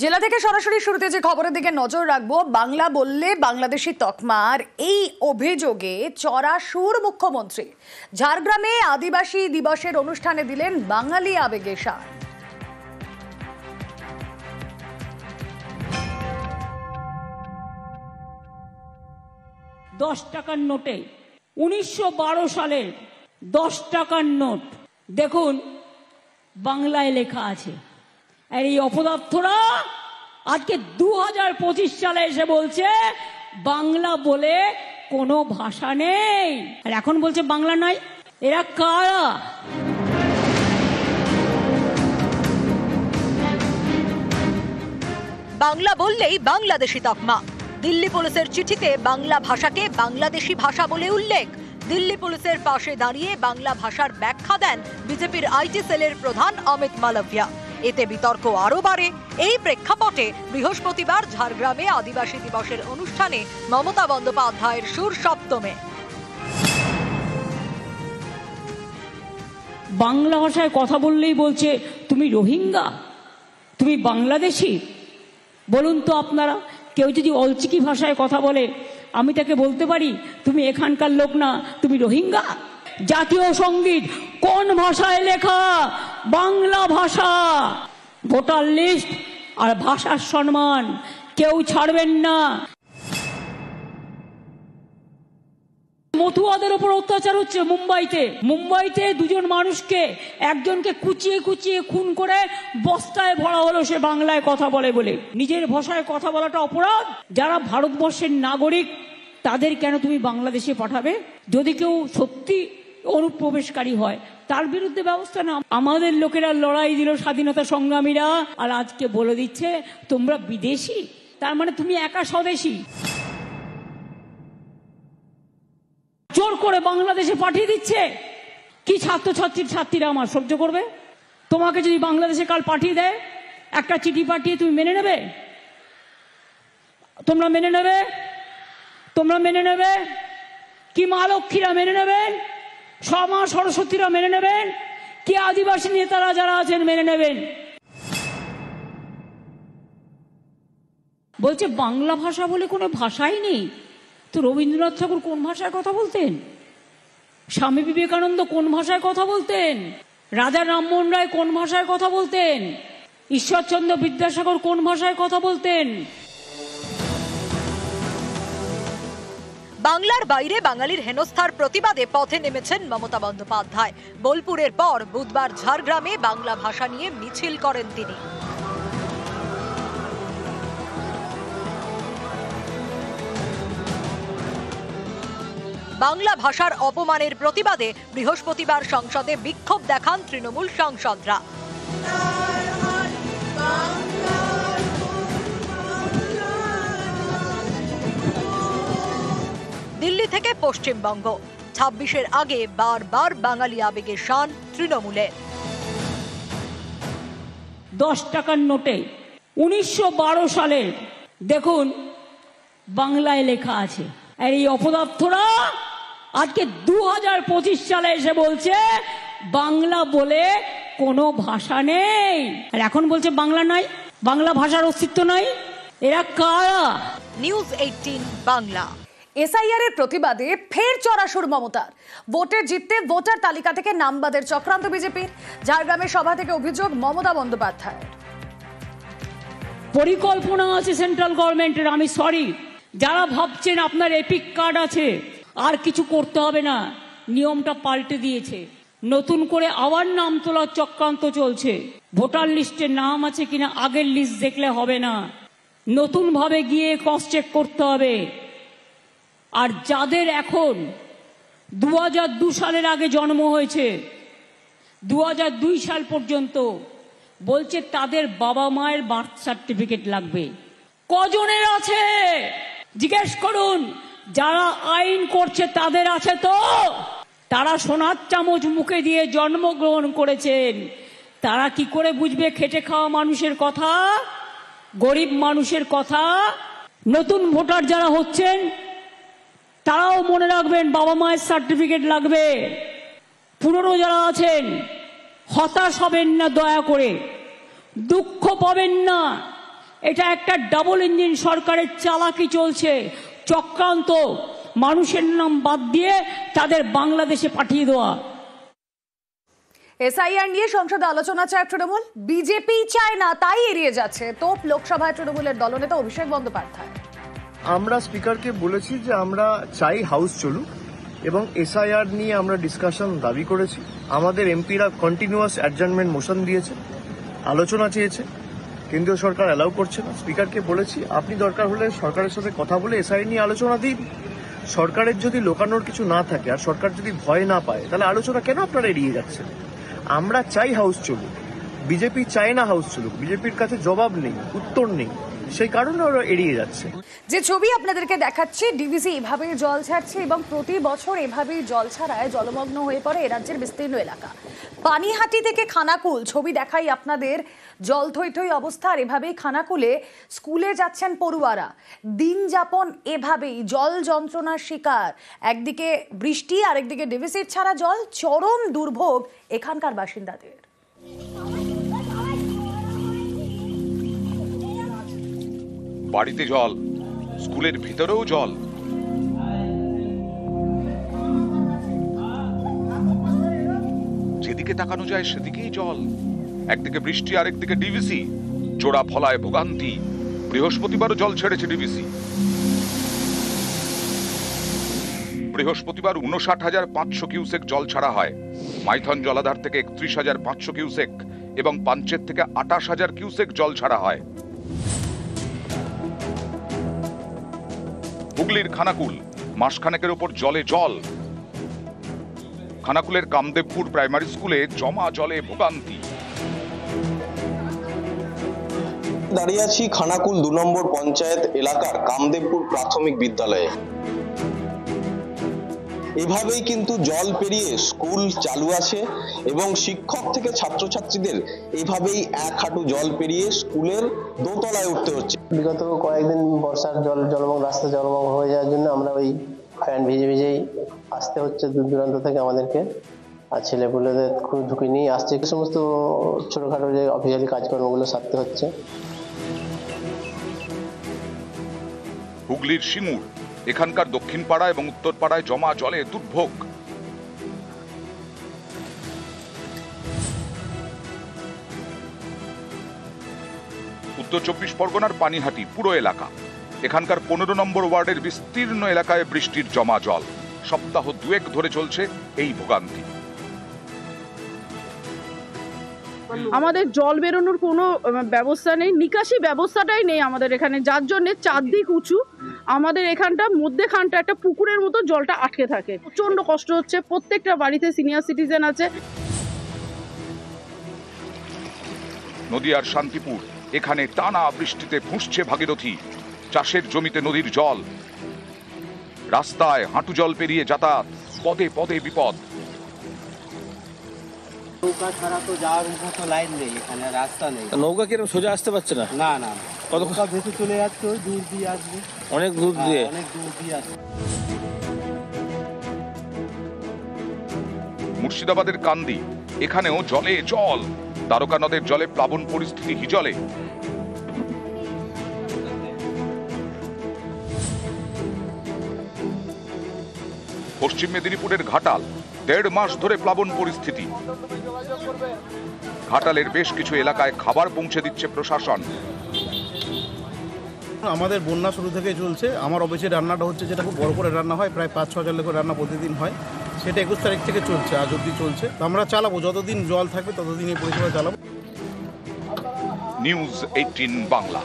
জেলা থেকে সরাসরি শুরুতে যে খবরের দিকে নজর রাখবো, বাংলা বললে বাংলাদেশি তকমার এই অভিযোগে চড়া সুর মুখ্যমন্ত্রী। ঝাড়গ্রামে আদিবাসী দিবসের অনুষ্ঠানে দিলেন বাঙালি আবেগের সার। দশ টাকার নোটে 1912 সালের 10 টাকার নোট দেখুন বাংলায় লেখা আছে। আর এই অপদার্থরা আজকে 2025 সালে এসে বলছে বাংলা বলে কোনো ভাষা নেই, আর এখন বলছে বাংলা নাই। এরা কারা? বাংলা বললেই বাংলাদেশি তকমা। দিল্লি পুলিশের চিঠিতে বাংলা ভাষাকে বাংলাদেশি ভাষা বলে উল্লেখ। দিল্লি পুলিশের পাশে দাঁড়িয়ে বাংলা ভাষার ব্যাখ্যা দেন বিজেপির আইটি সেলের প্রধান অমিত মালভিয়া। এতে বিতর্ক আরো বাড়ে। এই প্রেক্ষাপটে বৃহস্পতিবার ঝাড়গ্রামে আদিবাসী দিবসের অনুষ্ঠানে মমতা বন্দ্যোপাধ্যায়ের সুর সপ্তমে। বাংলা ভাষায় কথা বললেই বলছে তুমি রোহিঙ্গা, তুমি বাংলাদেশি। বলুন তো আপনারা, কেউ যদি অলচিকি ভাষায় কথা বলে আমি তাকে বলতে পারি তুমি এখানকার লোক না, তুমি রোহিঙ্গা? জাতীয় সঙ্গীত কোন ভাষায় লেখা? বাংলা ভাষা। ভোটার লিস্ট আর ভাষার সম্মান কেউ ছাড়বেন না। মতুয়াদের উপর অত্যাচার হচ্ছে মুম্বাইতে দুজন মানুষকে, একজনকে কুচিয়ে কুচিয়ে খুন করে বস্তায় ভরা হলো সে বাংলায় কথা বলে বলে। নিজের ভাষায় কথা বলাটা অপরাধ? যারা ভারতবর্ষের নাগরিক তাদের কেন তুমি বাংলাদেশে পাঠাবে? যদি কেউ সত্যি অনুপ্রবেশকারী হয় তার বিরুদ্ধে ব্যবস্থা না। আমাদের লোকেরা লড়াই দিল, স্বাধীনতা সংগ্রামীরা, আর আজকে বলে দিচ্ছে তোমরা বিদেশি। তার মানে তুমি একা স্বদেশী। জোর করে বাংলাদেশে পাঠিয়ে দিচ্ছে। কি ছাত্রীরা আমার সহ্য করবে? তোমাকে যদি বাংলাদেশে কাল পাঠিয়ে দেয়, একটা চিঠি পাঠিয়ে তুমি মেনে নেবে? তোমরা মেনে নেবে? কি মা লক্ষ্মীরা মেনে নেবেন? মা সরস্বতীরা মেনে নেবেন? কি আদিবাসী নেতারা যারা আছেন মেনে নেবেন? বলছে বাংলা ভাষা বলে কোনো ভাষাই নেই। তো রবীন্দ্রনাথ ঠাকুর কোন ভাষায় কথা বলতেন? স্বামী বিবেকানন্দ কোন ভাষায় কথা বলতেন? রাজা রামমোহন রায় কোন ভাষায় কথা বলতেন? ঈশ্বরচন্দ্র বিদ্যাসাগর কোন ভাষায় কথা বলতেন? বাংলার বাইরে বাঙালির হেনস্থার প্রতিবাদে পথে নেমেছেন মমতা বন্দ্যোপাধ্যায়। বোলপুরের পর বুধবার ঝাড়গ্রামে বাংলা ভাষা নিয়ে মিছিল করেন তিনি। বাংলা ভাষার অপমানের প্রতিবাদে বৃহস্পতিবার সংসদে বিক্ষোভ দেখান তৃণমূল সাংসদরা। দিল্লি থেকে পশ্চিমবঙ্গ, 26-এর আগে বারবার বাঙালি আবেগের শান তৃণমূলের। 10 টাকার নোটে 1912 সালের দেখুন বাংলায় লেখা আছে। আর এই অপদার্থরা আজকে 2025 সালে এসে বলছে বাংলা বলে কোনো ভাষা নেই, আর এখন বলছে বাংলা নাই, বাংলা ভাষার অস্তিত্ব নাই। এরা কারা? নিউজ 18 বাংলা। এসআইআর এর প্রতিবাদে ফের চড়া সুর মমতার। ভোটে জিততে ভোটার তালিকা থেকে নাম বাদের চক্রান্ত বিজেপির। ঝাড়গ্রামের সভা থেকে অভিযোগ মমতা বন্দ্যোপাধ্যায়। পরিকল্পনা আছে সেন্ট্রাল গভর্নমেন্টের। আমি সরি, যারা ভাবছেন আপনার এপিক কার্ড আছে আর কিছু করতে হবে না, নিয়মটা পাল্টে দিয়েছে। নতুন করে আবার নাম তোলার চক্রান্ত চলছে। ভোটার লিস্টে নাম আছে কিনা আগের লিস্ট দেখলে হবে না, নতুন ভাবে গিয়ে ক্রস চেক করতে হবে। আর যাদের এখন 2002 সালের আগে জন্ম হয়েছে, 2002 সাল পর্যন্ত, বলছে তাদের বাবা মায়ের বার্থ সার্টিফিকেট লাগবে। কজনের আছে জিজ্ঞেস করুন। যারা আইন করছে তাদের আছে তো? তারা সোনার চামচ মুখে দিয়ে জন্মগ্রহণ করেছেন। তারা কি করে বুঝবে খেটে খাওয়া মানুষের কথা, গরিব মানুষের কথা? নতুন ভোটার যারা হচ্ছেন তারাও মনে রাখবেন বাবা মায়ের সার্টিফিকেট লাগবে। পুরনো যারা আছেন হতাশ হবেন না, দয়া করে দুঃখ পাবেন না। এটা একটা ডাবল ইঞ্জিন সরকারের চালাকি চলছে, চক্রান্ত, মানুষের নাম বাদ দিয়ে তাদের বাংলাদেশে পাঠিয়ে দেওয়া। এসআইআর নিয়ে সংসদে আলোচনা চায় তৃণমূল, বিজেপি চায় না তাই এড়িয়ে যাচ্ছে তোপ লোকসভায় তৃণমূলের দলনেতা অভিষেক বন্দ্যোপাধ্যায়। আমরা স্পিকারকে বলেছি যে আমরা চাই হাউস চলুক এবং এসআইআর নিয়ে আমরা ডিসকাশন দাবি করেছি। আমাদের এমপিরা কন্টিনিউয়াস অ্যাডজার্নমেন্ট মোশন দিয়েছে, আলোচনা চেয়েছে, কেন্দ্রীয় সরকার অ্যালাউ করছে না। স্পিকারকে বলেছি আপনি দরকার হলে সরকারের সাথে কথা বলে এসআইআর নিয়ে আলোচনা দিন। সরকারের যদি লোকানোর কিছু না থাকে আর সরকার যদি ভয় না পায় তাহলে আলোচনা কেন আপনারা এড়িয়ে যাচ্ছেন? আমরা চাই হাউস চলুক, বিজেপি চায় না হাউস চলুক। বিজেপির কাছে জবাব নেই, উত্তর নেই, সেই কারণে ওরা এড়িয়ে যাচ্ছে। যে ছবি আপনাদেরকে দেখাচ্ছি, ডিভিসি এভাবেই জল ছাড়ছে এবং প্রতি বছর এভাবেই জল ছাড়ায় জলমগ্ন হয়ে পড়ে এ রাজ্যের বিস্তীর্ণ এলাকা। পানিহাটি থেকে খানাকুল ছবি দেখাই আপনাদের, জল থই থই অবস্থা। আর এভাবেই খানাকুলে স্কুলে যাচ্ছেন পড়ুয়ারা, দিন যাপন এভাবেই জল যন্ত্রণার শিকার। একদিকে বৃষ্টি, আরেকদিকে ডিভিসির ছাড়া জল, চরম দুর্ভোগ এখানকার বাসিন্দাদের। বাড়িতে জল, স্কুলের ভিতরেও জল। যেদিকে তাকানো যায় সেদিকেই জল। একদিকে বৃষ্টি, আরেকদিকে ডিভিসি, জোড়া ফলায় ভোগান্তি। বৃহস্পতিবারও জল ছেড়েছে ডিভিসি। বৃহস্পতিবার 59,500 কিউসেক জল ছাড়া হয়। মাইথন জলাধার থেকে 31,500 কিউসেক এবং পাঞ্চেত থেকে 28,000 কিউসেক জল ছাড়া হয়। হুগলির খানাকুল, মাসখানেকের ওপর জলে জল। খানাকুলের কামদেবপুর প্রাইমারি স্কুলে জমা জলে ভোগান্তি। দাঁড়িয়ে আছি খানাকুল 2 নম্বর পঞ্চায়েত এলাকার কামদেবপুর প্রাথমিক বিদ্যালয়ে। এভাবেই কিন্তু জল পেরিয়ে স্কুল চালু আছে এবং শিক্ষক থেকে ছাত্রছাত্রীদের এভাবেই এক হাঁটু জল পেরিয়ে স্কুলের দোতলায় উঠতে হচ্ছে। বিগত কয়েকদিন বর্ষার জলমগ্ন, রাস্তা জলমগ্ন হয়ে যাওয়ার জন্য আমরা ওই ফ্যান ভিজেই আসতে হচ্ছে দূর দূরান্ত থেকে আমাদেরকে। আর ছেলেপুলেদের খুব ঝুঁকি নিয়ে আসছে, সমস্ত ছোটখাটো যে অফিসিয়ালি কাজকর্মগুলো সারতে হচ্ছে। হুগলির সিঙ্গুর, এখানকার দক্ষিণ পাড়া এবং উত্তর পাড়ায় জমা জলে দুর্ভোগ। উত্তর 24 পরগনার পানিহাটি পুরো এলাকা, এখানকার 15 নম্বর ওয়ার্ডের বিস্তীর্ণ এলাকায় বৃষ্টির জমা জল। সপ্তাহ 2 ধরে চলছে এই ভোগান্তি। আমাদের জল বেরোনোর কোনো ব্যবস্থা নেই, নিকাশি ব্যবস্থাটাই নেই আমাদের এখানে, যার জন্য চারদিক উঁচু। আমাদের এখানটা মধ্যেখানটা একটা পুকুরের মতো জলটা আটকে থাকে, প্রচন্ড কষ্ট হচ্ছে। প্রত্যেকটা বাড়িতে সিনিয়র সিটিজেন আছে। নদিয়ার শান্তিপুর, এখানে টানা বৃষ্টিতে ফুঁসছে ভাগীরথী। চাষের জমিতে নদীর জল, রাস্তায় হাঁটু জল পেরিয়ে যাতায়াত, পদে পদে বিপদ। নৌকা ছাড়া তো যাওয়ার মতো লাইন নেই, এখানে রাস্তা নেই। নৌকা কি সোজা আসতে পারছে না? না না, নৌকা ভেসে চলে যাচ্ছে, ওই দূর দিয়ে আসবে, অনেক দূর দিয়ে, অনেক দূর দিয়ে আসবে। মুর্শিদাবাদের কান্দি, এখানেও জলে জল। দ্বারকা নদের জলে প্লাবন পরিস্থিতি হিজলে। পশ্চিম মেদিনীপুরের ঘাটাল, 1.5 মাস ধরে প্লাবন পরিস্থিতি। ঘাটালের বেশ কিছু এলাকায় খাবার পৌঁছে দিচ্ছে প্রশাসন। আমাদের বন্যা শুরু থেকে চলছে। আমার অফিসে রান্নাটা হচ্ছে, যেটা খুব বড় করে রান্না হয়, প্রায় 5-6 হাজার লোকের রান্না প্রতিদিন হয়, সেটা 21 তারিখ থেকে চলছে, আজ অবধি চলছে। আমরা চালাবো, যতদিন জল থাকবে ততদিন এই পরিষেবা চালাবো। নিউজ 18 বাংলা।